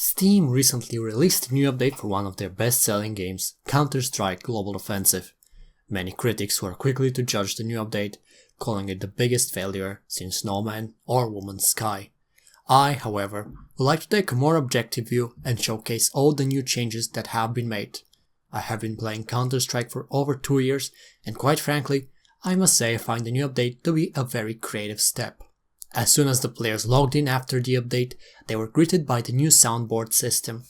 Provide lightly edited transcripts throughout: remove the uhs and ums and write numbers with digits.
Steam recently released a new update for one of their best-selling games, Counter-Strike Global Offensive. Many critics were quickly to judge the new update, calling it the biggest failure since No Man's or Woman's Sky. I, however, would like to take a more objective view and showcase all the new changes that have been made. I have been playing Counter-Strike for over 2 years, and quite frankly, I must say I find the new update to be a very creative step. As soon as the players logged in after the update, they were greeted by the new soundboard system.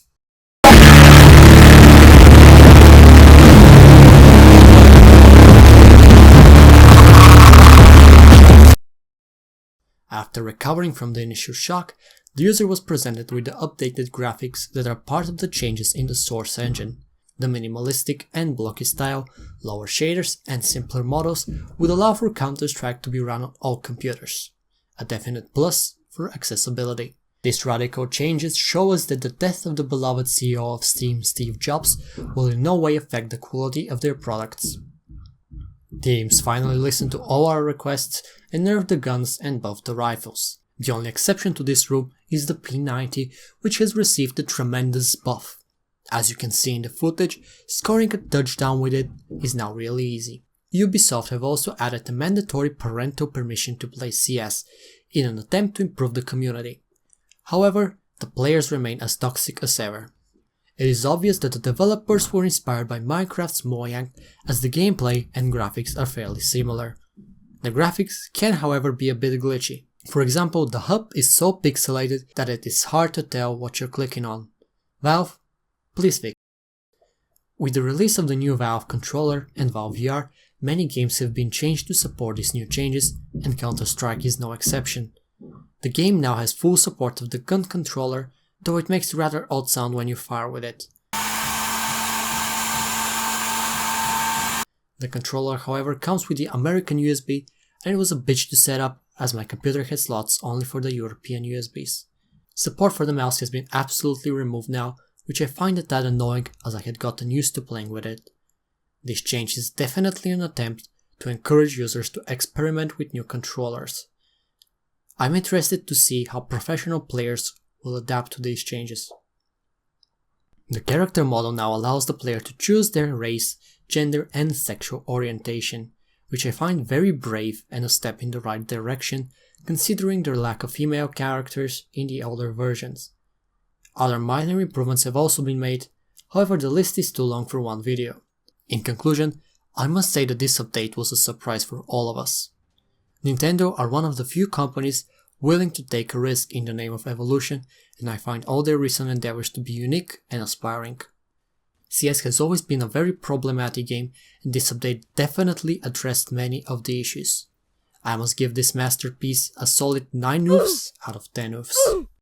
After recovering from the initial shock, the user was presented with the updated graphics that are part of the changes in the source engine. The minimalistic and blocky style, lower shaders and simpler models would allow for Counter-Strike to be run on all computers. A definite plus for accessibility. These radical changes show us that the death of the beloved CEO of Steam, Steve Jobs, will in no way affect the quality of their products. Teams finally listened to all our requests and nerfed the guns and buffed the rifles. The only exception to this rule is the P90, which has received a tremendous buff. As you can see in the footage, scoring a touchdown with it is now really easy. Ubisoft have also added a mandatory parental permission to play CS in an attempt to improve the community. However, the players remain as toxic as ever. It is obvious that the developers were inspired by Minecraft's Mojang, as the gameplay and graphics are fairly similar. The graphics can however be a bit glitchy. For example, the HUD is so pixelated that it is hard to tell what you're clicking on. Valve, please fix. With the release of the new Valve controller and Valve VR, many games have been changed to support these new changes, and Counter-Strike is no exception. The game now has full support of the gun controller, though it makes rather odd sound when you fire with it. The controller, however, comes with the American USB, and it was a bitch to set up as my computer had slots only for the European USBs. Support for the mouse has been absolutely removed now, which I find a tad annoying as I had gotten used to playing with it. This change is definitely an attempt to encourage users to experiment with new controllers. I'm interested to see how professional players will adapt to these changes. The character model now allows the player to choose their race, gender and sexual orientation, which I find very brave and a step in the right direction considering their lack of female characters in the older versions. Other minor improvements have also been made, however the list is too long for one video. In conclusion, I must say that this update was a surprise for all of us. Nintendo are one of the few companies willing to take a risk in the name of evolution, and I find all their recent endeavors to be unique and aspiring. CS has always been a very problematic game, and this update definitely addressed many of the issues. I must give this masterpiece a solid 9 oofs out of 10 oofs.